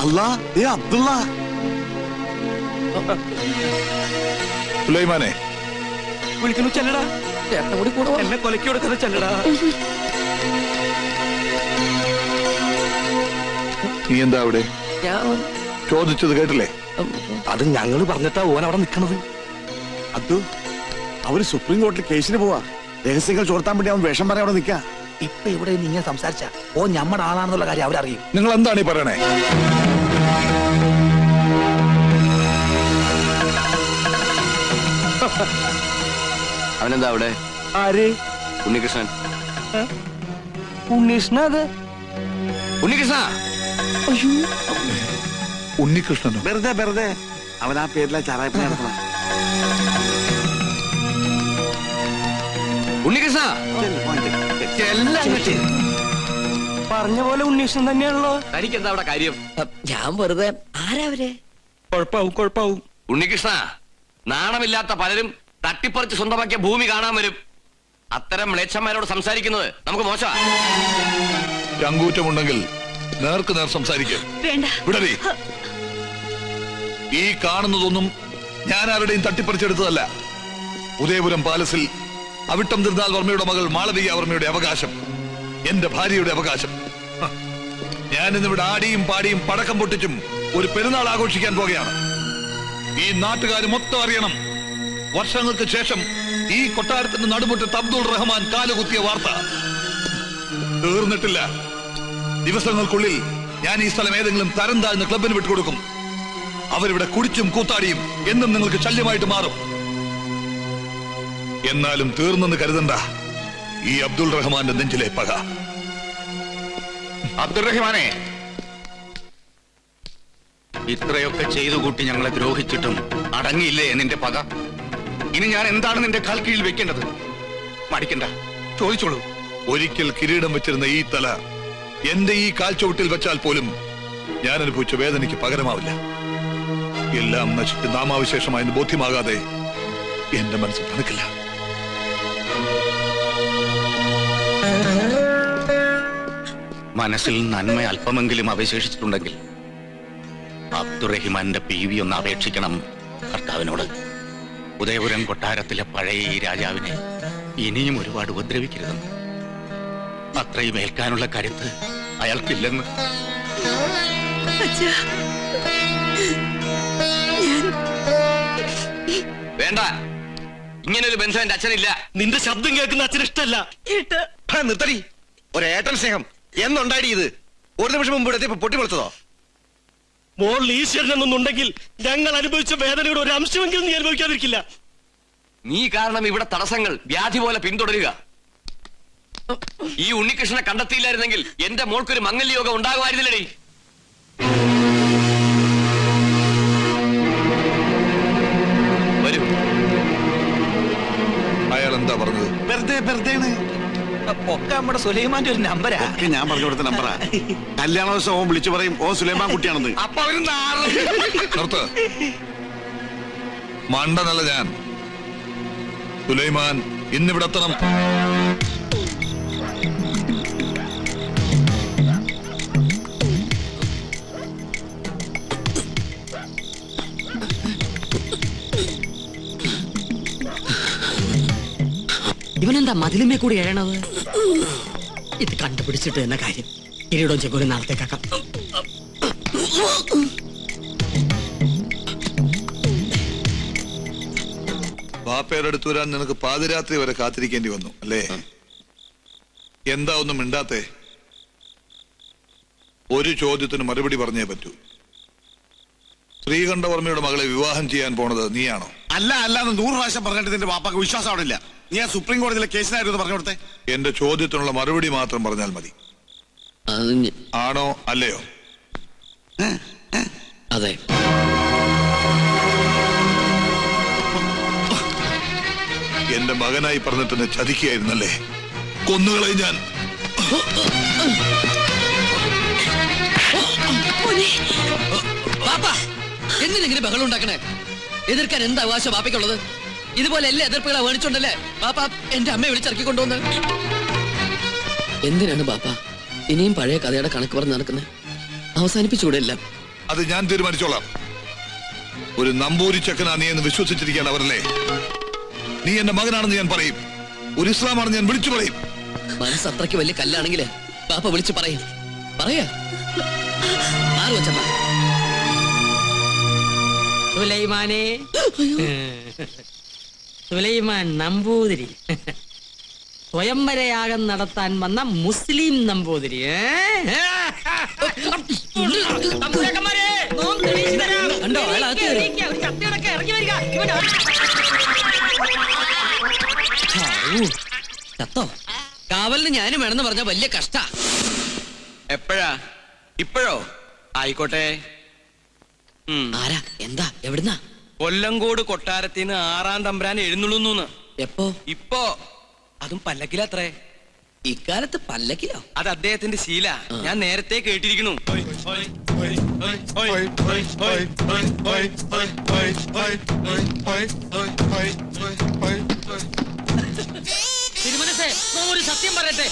അല്ലാ, അബ്ദുള്ള. സുലൈമാനെ വിളിക്കുന്നു, ചെല്ലടാ. ചേട്ടൻ കൂടി കൂടെ എന്നെ കൊലക്കി കൊടുക്കുന്ന ചെല്ലടാ. നീ എന്താ അവിടെ? ഞാൻ ചോദിച്ചത് കേട്ടില്ലേ? അത് ഞങ്ങള് പറഞ്ഞിട്ടാ ഓൻ അവിടെ നിക്കണത്. അബ്ദു, അവര് സുപ്രീം കോടതിയിൽ കേസിന് പോവാ. രഹസ്യങ്ങൾ ചോർത്താൻ വേണ്ടി അവൻ വേഷം പറയാൻ അവിടെ നിൽക്കാ. ഇപ്പൊ ഇവിടെ നിങ്ങൾ സംസാരിച്ച ഓ ഞമ്മടെ ആളാണെന്നുള്ള കാര്യം അവരറിയും. നിങ്ങൾ എന്താണ് ഈ പറയണേ? അവനെന്താ അവിടെ? ആര്? ഉണ്ണികൃഷ്ണൻ. ഉണ്ണീഷ്ണ? അത് ഉണ്ണികൃഷ്ണ. ഉണ്ണികൃഷ്ണനോ? വെറുതെ അവൻ ആ പേരിലെ ചാറായപ്പണി നടത്തണം. ഉണ്ണികൃഷ്ണ പറഞ്ഞ പോലെ ഉണ്ണീഷ്ണൻ തന്നെയാണല്ലോ. തനിക്ക് എന്താ അവിടെ കാര്യം? ഞാൻ വെറുതെ ആരാവരെ കുഴപ്പാവും. ഉണ്ണികൃഷ്ണ, നാണമില്ലാത്ത പലരും തട്ടിപ്പറിച്ച് സ്വന്തമാക്കിയ ഭൂമി കാണാൻ വരും. അത്തരം മ്ലേച്ഛന്മാരോട് സംസാരിക്കുന്നത് നമുക്ക് മോശമാ. ചങ്കൂറ്റമുണ്ടെങ്കിൽ നേർക്ക് നേർ സംസാരിക്കും. വിടവി. ഈ കാണുന്നതൊന്നും ഞാൻ ആരുടെയും തട്ടിപ്പറിച്ചെടുത്തതല്ല. ഉദയപുരം പാലസിൽ അവിട്ടം തിരുനാൾ വർമ്മയുടെ മകൾ മാളവിക വർമ്മയുടെ അവകാശം, എന്റെ ഭാര്യയുടെ അവകാശം. ഞാൻ ഇന്നിവിടെ ആടിയും പാടിയും പടക്കം പൊട്ടിച്ചും ഒരു പെരുന്നാൾ ആഘോഷിക്കാൻ പോകുകയാണ്. ഈ നാട്ടുകാർ മൊത്തം അറിയണം. വർഷങ്ങൾക്ക് ശേഷം ഈ കൊട്ടാരത്തിന്റെ നടുമുറ്റത്ത് അബ്ദുൾ റഹ്മാൻ കാലുകുത്തിയ വാർത്ത തീർന്നിട്ടില്ല. ദിവസങ്ങൾക്കുള്ളിൽ ഞാൻ ഈ സ്ഥലം ഏതെങ്കിലും തരം താഴ്ന്ന ക്ലബിന് വിട്ടുകൊടുക്കും. അവരിവിടെ കുടിച്ചും കൂത്താടിയും എന്നും നിങ്ങൾക്ക് ശല്യമായിട്ട് മാറും. എന്നാലും തീർന്നെന്ന് കരുതണ്ട ഈ അബ്ദുൾ റഹ്മാന്റെ നെഞ്ചിലെ പക. അബ്ദുൾ റഹ്മാനെ, ഇത്രയൊക്കെ ചെയ്തു കൂട്ടി ഞങ്ങളെ ദ്രോഹിച്ചിട്ടും അടങ്ങിയില്ലേ നിന്റെ പക? ഇനി ഞാൻ എന്താണ് നിന്റെ കാൽ കീഴിൽ വെക്കേണ്ടത്? മടിക്കണ്ട, ചോദിച്ചോളൂ. ഒരിക്കൽ കിരീടം വെച്ചിരുന്ന ഈ തല എന്റെ ഈ കാൽച്ചുവട്ടിൽ വെച്ചാൽ പോലും ഞാൻ അനുഭവിച്ച വേദനയ്ക്ക് പകരമാവില്ല. എല്ലാം നശിച്ച് നാമാവിശേഷമായെന്ന് ബോധ്യമാകാതെ എന്റെ മനസ്സ് തണുക്കില്ല. മനസ്സിൽ നന്മ അല്പമെങ്കിലും അവശേഷിച്ചിട്ടുണ്ടെങ്കിൽ അബ്ദുറഹിമാന്റെ പീവി ഒന്ന് അപേക്ഷിക്കണം കർത്താവിനോട്. ഉദയപുരം കൊട്ടാരത്തിലെ പഴയ ഈ രാജാവിനെ ഇനിയും ഒരുപാട് ഉപദ്രവിക്കരുതെന്ന്. അത്രയും ഏൽക്കാനുള്ള കരുത്ത് അയാൾക്കില്ലെന്ന്. വേണ്ട, ഇങ്ങനൊരു ബന്ധം എന്റെ അച്ഛനില്ല. നിന്റെ ശബ്ദം കേൾക്കുന്ന അച്ഛൻ ഇഷ്ടല്ല. നിർത്തടി. ഒരേട്ടൻ സ്നേഹം എന്നുണ്ടായി ഇത്? ഒരു നിമിഷം മുമ്പ് ഇവിടെ പൊട്ടിപ്പൊളിച്ചതോ? മോൾ ഈശ്വരൻ എന്നൊന്നുണ്ടെങ്കിൽ ഞങ്ങൾ അനുഭവിച്ച വേദനയുടെ ഒരു അംശമെങ്കിലും നീ അനുഭവിക്കാതിരിക്കില്ല. നീ കാരണം ഇവിടെ തടസ്സങ്ങൾ വ്യാധി പോലെ പിന്തുടരുക. ഈ ഉണ്ണികൃഷ്ണനെ കണ്ടെത്തിയില്ലായിരുന്നെങ്കിൽ എന്റെ മോൾക്കൊരു മംഗല്യയോഗം ഉണ്ടാകുമായിരുന്നില്ലടി. വരൂ. അയാൾ എന്താ പറഞ്ഞത്? വെറുതെ ഒക്കെ നമ്മുടെ സുലൈമാന്റെ ഒരു നമ്പരാ. ഒക്കെ ഞാൻ പറഞ്ഞു കൊടുത്ത നമ്പറാ. കല്യാണ ദിവസം ഓൻ വിളിച്ചു പറയും ഓ സുലൈമാൻ കുട്ടിയാണെന്ന്. അപ്പൊ അവര് നിർത്ത്. മണ്ടനല്ല ഞാൻ. സുലൈമാൻ ഇന്നിവിടെ എത്തണം. ഇവനെന്താ മതിലുമേ കൂടി എഴണത്? ഇത് കണ്ടുപിടിച്ചിട്ട് എന്ന കാര്യം. കിരീടവും ചെക്കോലും നാളത്തേക്കാക്കാം. ബാപ്പയുടെ അടുത്ത് വരാൻ നിനക്ക് പാതിരാത്രി വരെ കാത്തിരിക്കേണ്ടി വന്നു അല്ലേ? എന്താ ഒന്നും മിണ്ടാത്തെ? ഒരു ചോദ്യത്തിന് മറുപടി പറഞ്ഞേ പറ്റൂ. ശ്രീകണ്ഠവർമ്മയുടെ മകളെ വിവാഹം ചെയ്യാൻ പോണത് നീയാണോ? അല്ലാന്ന് 100 പ്രാവശ്യം പറഞ്ഞിട്ട് നിന്റെ വാപ്പാക്ക് വിശ്വാസം അവിടെ ഇല്ല. നീ ആ സുപ്രീം കോടതിയിലെ കേസിനായിരുന്നു പറഞ്ഞു കൊടുത്തേ. എന്റെ ചോദ്യത്തിനുള്ള മറുപടി മാത്രം പറഞ്ഞാൽ മതി. ആണോ അല്ലയോ? അതെ. എന്റെ മകനായി പറഞ്ഞിട്ട് എന്നെ ചതിക്കുകയായിരുന്നല്ലേ? കൊന്നുകളെ ഞാൻ. എന്തിനെങ്കിലും ബഹളം ഉണ്ടാക്കണേ? എതിർക്കാൻ എന്താ അവകാശം ബാപ്പയ്ക്കുള്ളത്? ഇതുപോലെ എല്ലാ എതിർപ്പുകളെ വേണിച്ചുണ്ടല്ലേ ബാപ്പ എന്റെ അമ്മയെ വിളിച്ചിറക്കി കൊണ്ടുവന്ന്? എന്തിനാണ് ബാപ്പ ഇനിയും പഴയ കഥയുടെ കണക്ക് പറഞ്ഞ് നടക്കുന്നത്? അവസാനിപ്പിച്ചുകൂടെ എല്ലാം? അത് ഞാൻ തീരുമാനിച്ചോളാം. ഒരു നമ്പൂരി ചെക്കനാ നീ എന്ന് വിശ്വസിച്ചിരിക്കുകയാണ് അവരല്ലേ? നീ എന്റെ മകനാണെന്ന് ഞാൻ പറയും, ഒരു ഇസ്ലാമാണെന്ന് ഞാൻ വിളിച്ചു പറയും. മനസ്സ് അത്രയ്ക്ക് വലിയ കല്ലാണെങ്കിൽ പാപ്പ വിളിച്ചു പറയും. പറയാ ആര് വെച്ചപ്പ സുലൈമാനെ, സുലൈമാൻ നമ്പൂതിരി, സ്വയംവരയാഗം നടത്താൻ വന്ന മുസ്ലിം നമ്പൂതിരി. കണ്ടോ അയാളകത്ത് കയറി. ചത്തോ? കാവലിന് ഞാനും വേണമെന്ന് പറഞ്ഞ വലിയ കഷ്ട. എപ്പോഴാ? ഇപ്പോഴോ? ആയിക്കോട്ടെ. ആരാ? എന്താ? എവിടുന്നാ? കൊല്ലങ്കോട് കൊട്ടാരത്തിന് 6-ാം തമ്പുരാൻ എഴുന്നള്ളുന്നു. എപ്പോ? ഇപ്പോ. അതും പല്ലക്കിലത്രേ. ഇക്കാലത്ത് പല്ലക്കിലോ? അത് അദ്ദേഹത്തിന്റെ ശീല. ഞാൻ നേരത്തെ കേട്ടിരിക്കുന്നു. തിരുമനസേ, ഒരു സത്യം പറയട്ടെ.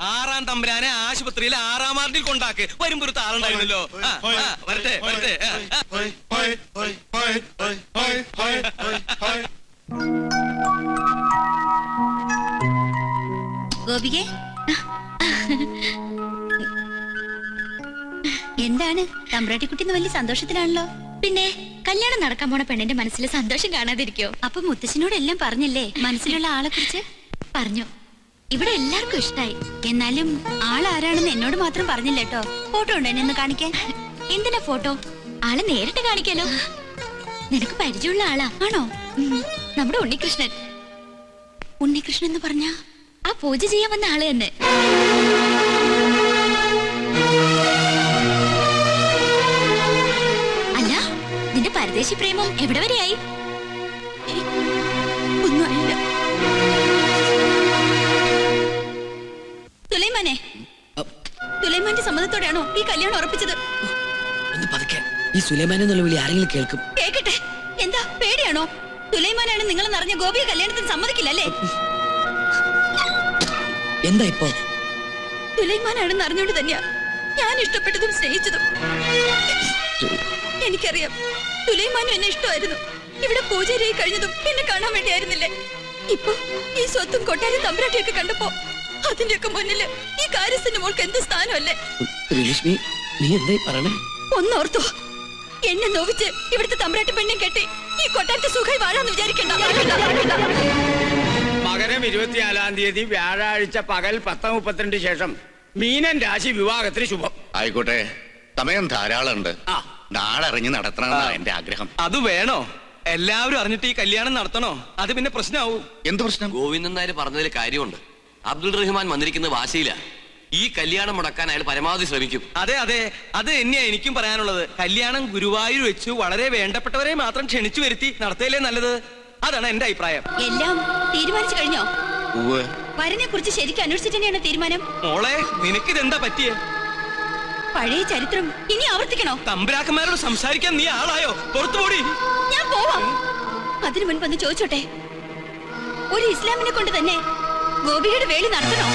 6-ാം തമ്പുരാനെ ആശുപത്രിയിൽ 6-ാം വാർഡിൽ കൊണ്ടാക്ക്. വരുമ്പോ ഒരു താളുണ്ടായിരുന്നല്ലോ. വരട്ടെ വരട്ടെ. ഗോപികെ, എന്താണ് തമ്പ്രാട്ടിക്കുട്ടിന്ന് വലിയ സന്തോഷത്തിലാണല്ലോ? പിന്നെ കല്യാണം നടക്കാൻ പോണ പെണ്ണിന്റെ മനസ്സിൽ സന്തോഷം കാണാതിരിക്കോ? അപ്പൊ മുത്തച്ഛനോട് എല്ലാം പറഞ്ഞില്ലേ? മനസ്സിലുള്ള ആളെ കുറിച്ച് പറഞ്ഞു. ഇവിടെ എല്ലാവർക്കും ഇഷ്ടായി. എന്നാലും ആളാരാണെന്ന് എന്നോട് മാത്രം പറഞ്ഞില്ല കേട്ടോ. ഫോട്ടോ ഉണ്ടോ എന്നെ ഒന്ന് കാണിക്കാൻ? എന്തിനാ ഫോട്ടോ? ആളെ നേരിട്ട് കാണിക്കാലോ. നിനക്ക് പരിചയമുള്ള ആളാ? ആണോ? നമ്മുടെ ഉണ്ണികൃഷ്ണൻ. ഉണ്ണികൃഷ്ണൻ എന്ന് പറഞ്ഞ ആ പൂജ ചെയ്യാൻ വന്ന ആള് തന്നെ. അല്ല, നിന്റെ പരദേശി പ്രേമം എവിടെ വരെയായി? ഒന്നും അറിയില്ല. സുലൈമാനെ, സുലൈമാന്റെ സമ്മതത്തോടെയാണോ ഈ കല്യാണം ഉറപ്പിച്ചത്? ഒന്ന് പതുക്കെ. ഈ സുലൈമാൻ എന്നുള്ള വിളി ആരെങ്കിലും കേൾക്കും. കേക്കട്ടെ. എന്താ പേടിയാണോ? സുലൈമാനാണ് നിങ്ങൾ നിറഞ്ഞ ഗോപിയെ കല്യാണത്തിന് സമ്മതിക്കില്ലല്ലേ? എന്താ ഇപ്പോ? സുലൈമാനാണെന്ന് അറിഞ്ഞോണ്ട് തന്നെയാ ഞാൻ ഇഷ്ടപ്പെട്ടതും സ്നേഹിച്ചതും. എനിക്കറിയാം, സുലൈമാനും എന്നെ ഇഷ്ടമായിരുന്നു. ഇവിടെ പൂജാരിയായി കഴിഞ്ഞതും എന്നെ കാണാൻ വേണ്ടിയായിരുന്നില്ലേ? ഇപ്പൊ ഈ സ്വത്തും കൊട്ടാരം തമ്പ്രാട്ടിയൊക്കെ കണ്ടപ്പോ അതിന്റെയൊക്കെ മുന്നില് ഈ കാര്യസ്ഥന്റെ മോൾക്ക് എന്ത് സ്ഥാനമല്ലേ? ലക്ഷ്മി, നീ എന്തായി പറയണേ? ഒന്നോർത്തോ, എന്നെ നോവിച്ച് ഇവിടുത്തെ തമ്പ്രാട്ടി പെണ്ണെ കെട്ടി ഈ കൊട്ടാരത്തെ സുഖമായി വാഴാന്ന് വിചാരിക്കണ്ട. മകരം 24-ാം തീയതി വ്യാഴാഴ്ച പകൽ 10:32 ശേഷം മീനൻ രാശി വിവാഹത്തിന് ശുഭം. ആയിക്കോട്ടെ, സമയം ധാരാളം ഉണ്ട്. നാളെ അറിഞ്ഞ് നടത്തണമെന്നാണ് എന്റെ ആഗ്രഹം. അത് വേണോ? എല്ലാവരും അറിഞ്ഞിട്ട് ഈ കല്യാണം നടത്തണോ? അത് പിന്നെ പ്രശ്നമാവും. എന്ത് പ്രശ്നം? ഗോവിന്ദൻ നായർ പറഞ്ഞതിൽ കാര്യമുണ്ട്. അബ്ദുൾ റഹ്മാൻ വന്നിരിക്കുന്ന വാശിയില്ല. ഈ കല്യാണം മുടക്കാൻ അയാൾ പരമാവധി ശ്രമിക്കും. അതെ അതെ, അത് തന്നെയാ എനിക്കും പറയാനുള്ളത്. കല്യാണം ഗുരുവായൂർ വെച്ചു വളരെ വേണ്ടപ്പെട്ടവരെ മാത്രം ക്ഷണിച്ചു വരുത്തി നടത്തിയല്ലേ നല്ലത്. അതാണ് എന്റെ അഭിപ്രായം. എല്ലാം തീരുമാനിച്ചു കഴിഞ്ഞോ? വരനെ കുറിച്ച് ശരിക്കും അന്വേഷിച്ചിട്ട് തന്നെയാണ് തീരുമാനം. മോളെ, നിനക്കിതെന്താ പറ്റിയ? പഴയ ചരിത്രം ഇനി ആവർത്തിക്കണോ? തമ്പുരാക്കന്മാരോട് സംസാരിക്കാൻ നീ ആളായോ? പുറത്തുപോടി. ഞാൻ പോവാം. അതിനു മുൻപ് ഒന്ന് ചോദിച്ചോട്ടെ, ഒരു ഇസ്ലാമിനെ കൊണ്ട് തന്നെ ഗോപിയുടെ വേലി നടത്തണോ?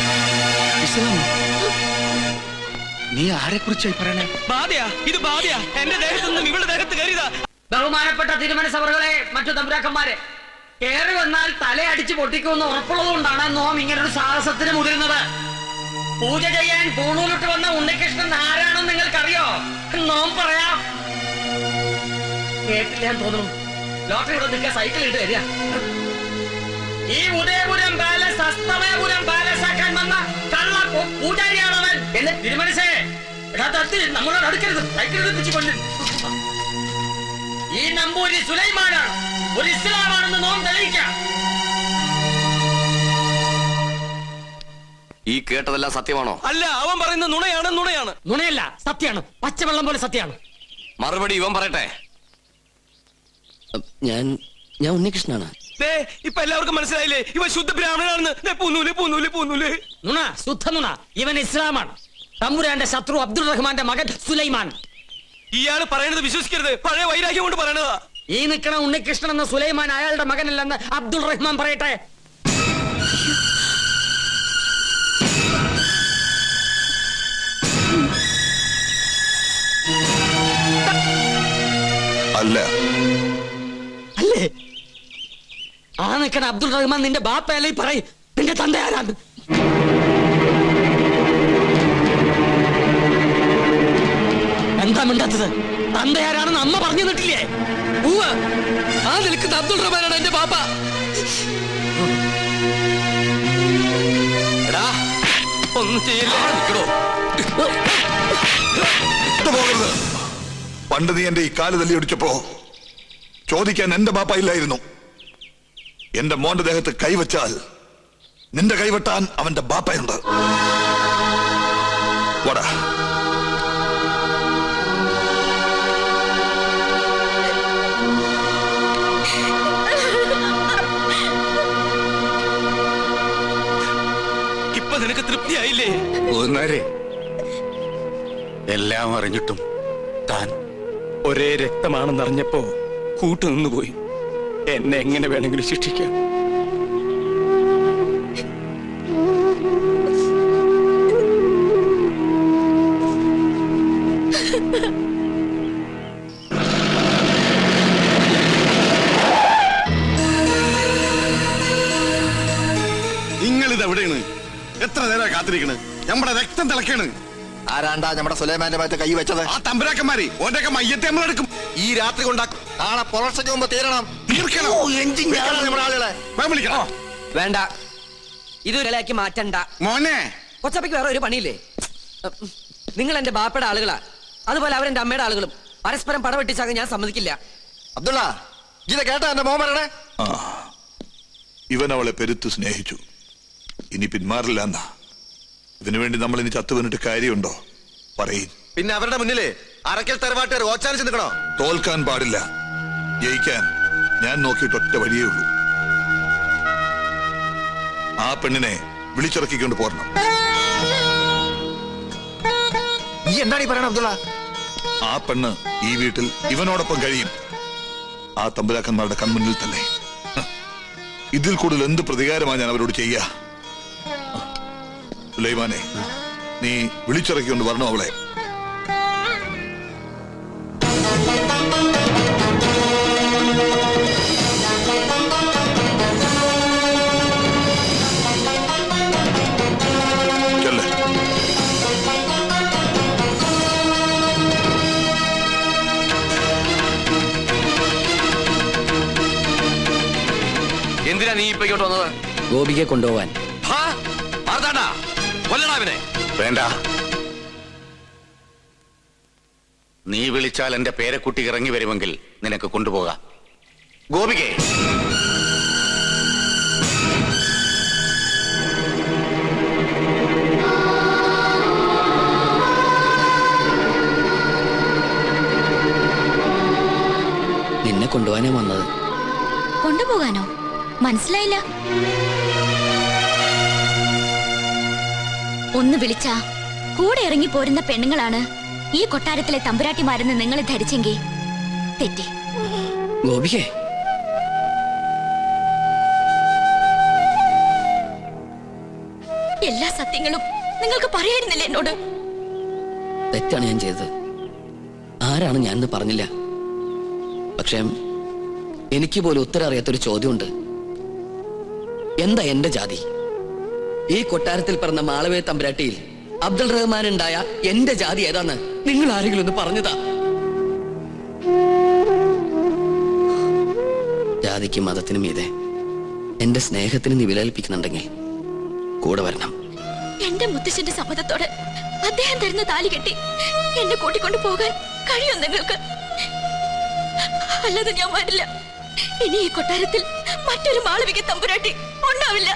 നീ ആരെ കുറിച്ചായി പറയണേ? ബാധയാ, ഇത് ബാധയാ. എന്റെ ദേഹത്തു നിന്നും ഇവളുടെ ദേഹത്ത് കയറിയതാ. ബഹുമാനപ്പെട്ട തിരുമനസഭകളെ, മറ്റു തമ്പുരാക്കന്മാരെ, കേറി വന്നാൽ തലയടിച്ച് പൊട്ടിക്കുമെന്ന് ഉറപ്പുള്ളതുകൊണ്ടാണ് നോം ഇങ്ങനൊരു സാഹസത്തിന് മുതിരുന്നത്. പൂജ ചെയ്യാൻ പൂണൂലിട്ട് വന്ന ഉണ്ണികൃഷ്ണൻ ആരാണെന്ന് നിങ്ങൾക്കറിയോ? നോം പറയാം. കേട്ടില്ല തോന്നുന്നു. ലോട്ടറി ഇവിടെ നിൽക്കാൻ സൈക്കിൾ ഇട്ട് തരിക. ഈ ഉദയപുരം പാലസ് അസ്തമയപുരം പാലസ് ആക്കാൻ വന്ന കള്ള പൂജാരിയാണവൻ. എന്ന് തിരുമനസേ, നമ്മളോട് അടുക്കരുത്. സൈക്കിൾ എടുപ്പിച്ച് കൊല്ലും. ഈ നമ്പൂരി സുലൈമാനാണ്, ഒരു ഇസ്ലാമാണെന്ന് നോം തെളിയിക്കാം. ഈ കേട്ടതെല്ലാം സത്യമാണോ? അല്ല, അവൻ പറയുന്നത് നുണയാണ്. നുണയല്ല, സത്യമാണ്. പച്ചവെള്ളം പോലെ സത്യമാണ്. മറുപടി ഇവൻ പറയട്ടെ. ഞാൻ ഉണ്ണികൃഷ്ണനാണ്. ഇപ്പൊ എല്ലാവർക്കും മനസ്സിലായില്ലേ? ഇവ ശുദ്ധ ബ്രാഹ്മണനാണെന്ന്. പൂന്നൂല്. നുണ, ശുദ്ധ നുണ. ഇവൻ ഇസ്ലാമാണ്. തമ്പുരാന്റെ ശത്രു അബ്ദുൾ റഹ്മാന്റെ മകൻ സുലൈമാൻ. ഇയാള് പറയണത് വിശ്വസിക്കരുത്. പഴയ വൈരാഗ്യം കൊണ്ട് പറയണതാ. ഈ നിൽക്കണ ഉണ്ണികൃഷ്ണൻ എന്ന സുലൈമാൻ അയാളുടെ മകനല്ലെന്ന് അബ്ദുൾ റഹ്മാൻ പറയട്ടെ. അല്ല. അല്ലേ? ആ നിൽക്കണ അബ്ദുൾ റഹ്മാൻ നിന്റെ ബാപ്പയല്ലേ പറയും നിന്റെ തന്ത ആരാണ്? എന്താ മിണ്ടാത്തത്? തന്ത ആരാണെന്ന് അമ്മ പറഞ്ഞു തന്നിട്ടില്ലേ? ആ നിൽക്കുന്ന അബ്ദുൾ റഹ്മാനാണ് എന്റെ ബാപ്പ. ഒന്നും ചെയ്യില്ല. പോകരുത്. പണ്ട് നീ എന്റെ ഈ കാല് തല്ലി ഒടിച്ചപ്പോ ചോദിക്കാൻ എന്റെ ബാപ്പ ഇല്ലായിരുന്നു. എന്റെ മോന്റെ ദേഹത്ത് കൈവച്ചാൽ നിന്റെ കൈവെട്ടാൻ അവന്റെ ബാപ്പയുണ്ട്. വടാ. ഇപ്പൊ നിനക്ക് തൃപ്തിയായില്ലേ? എല്ലാം അറിഞ്ഞിട്ടും താൻ ഒരേ രക്തമാണെന്നറിഞ്ഞപ്പോ കൂട്ടുനിന്നുപോയി. എന്നെ എങ്ങനെ വേണമെങ്കിലും ശിക്ഷിക്കാം. നിങ്ങളിതെവിടെയാണ്? എത്ര നേരം കാത്തിരിക്കണ്? നമ്മുടെ രക്തം തിളക്കാണ്. ആരാണ്ടാ നമ്മുടെ സുലൈമാന്റെ ഭാഗത്ത് കൈ വെച്ചത്? ആ തമ്പുരാക്കന്മാരി ഓന്റെയൊക്കെ മയ്യത്തെ നമ്മളെടുക്കും. ഈ രാത്രി കൊണ്ടാക്കും. നാളെ പുലർച്ചയ്ക്ക് മുമ്പ് തീരണം. വേണ്ട, ഇതൊരാക്കി മാറ്റണ്ട മോനെ. കൊച്ചപ്പയ്ക്ക് വേറെ ഒരു പണിയില്ലേ? നിങ്ങൾ എന്റെ ബാപ്പയുടെ ആളുകളാ, അതുപോലെ അവരെന്റെ അമ്മയുടെ ആളുകളും. പരസ്പരം പടവെട്ടിച്ചാകാൻ ഞാൻ സമ്മതിക്കില്ല. അബ്ദുള്ള, ഇത് കേട്ടാ എന്റെ മോൻ പറയണേ? ഇവൻ അവളെ പെരുത്ത് സ്നേഹിച്ചു. ഇനി പിന്മാറില്ല എന്നാ. ഇതിനു വേണ്ടി നമ്മൾ ഇനി ചത്തുവന്നിട്ട് കാര്യമുണ്ടോ? പറയും. പിന്നെ അവരുടെ മുന്നില് അറക്കൽ തറവാട്ടുകാർ ഓച്ചാനിച്ച് നിൽക്കണോ? തോൽക്കാൻ പാടില്ല. ജയിക്കാൻ ഞാൻ നോക്കിയിട്ട് ഒറ്റ വഴിയേ ഉള്ളൂ. ആ പെണ്ണിനെ വിളിച്ചിറക്കിക്കൊണ്ട് പോരണം. നീ എന്താണ് ഈ പറയണ അബ്ദുള്ള? ആ പെണ്ണ് ഈ വീട്ടിൽ ഇവനോടൊപ്പം കഴിയും. ആ തമ്പുരാക്കന്മാരുടെ കൺമുന്നിൽ തന്നെ. ഇതിൽ കൂടുതൽ എന്ത് പ്രതികാരമാണ് ഞാൻ അവരോട് ചെയ്യാ? സുലൈമാനെ, നീ വിളിച്ചിറക്കിക്കൊണ്ട് വരണോ അവളെ? എന്തിനാ നീ ഇപ്പൊ ഇങ്ങോട്ട് വന്നത്? ഗോപികയെ കൊണ്ടുപോവാൻ. വേണ്ട. നീ വിളിച്ചാൽ എന്റെ പേരക്കുട്ടി ഇറങ്ങി വരുമെങ്കിൽ നിനക്ക് കൊണ്ടുപോകാം. ഗോപികേ, നിന്നെ കൊണ്ടുപോകാനാ വന്നത്. കൊണ്ടുപോകാനോ? മനസ്സിലായില്ല. ഒന്ന് വിളിച്ചാ കൂടെ ഇറങ്ങി പോരുന്ന പെണ്ണുങ്ങളാണ് ഈ കൊട്ടാരത്തിലെ തമ്പുരാട്ടിമാരെന്ന് നിങ്ങൾ ധരിച്ചെങ്കിൽ തെറ്റി. ഗോപികേ, എല്ലാ സത്യങ്ങളും നിങ്ങൾക്ക് പറയായിരുന്നില്ല എന്നോട്. തെറ്റാണ് ഞാൻ ചെയ്തത്. ആരാണ് ഞാൻ എന്ന് പറഞ്ഞില്ല. പക്ഷേ എനിക്ക് പോലും ഉത്തരം അറിയാത്തൊരു ചോദ്യമുണ്ട്. എന്താ എന്റെ ജാതി? ഈ കൊട്ടാരത്തിൽ പറഞ്ഞ മാളവേ തമ്പുരാട്ടിയിൽ അബ്ദുൾ റഹ്മാൻ ഉണ്ടായ എന്റെ ജാതി ഏതാന്ന് നിങ്ങൾ ആരെങ്കിലും ഒന്ന് പറഞ്ഞതാ? ജാതിക്കും മതത്തിനും മീതെ എന്റെ സ്നേഹത്തിന് നീ വിലകൽപ്പിക്കുന്നുണ്ടെങ്കിൽ കൂടെ വരണം. എന്റെ മുത്തശ്ശന്റെ സമ്മതത്തോടെ അദ്ദേഹം തരുന്ന താലി കെട്ടി എന്നെ കൂട്ടിക്കൊണ്ടു പോകാൻ കഴിയും നിങ്ങൾക്ക്? അല്ലാതെ ഞാൻ വരില്ല. ഇനി ഈ കൊട്ടാരത്തിൽ മറ്റൊരു മാളവിക തമ്പുരാട്ടി ഉണ്ടാവില്ല.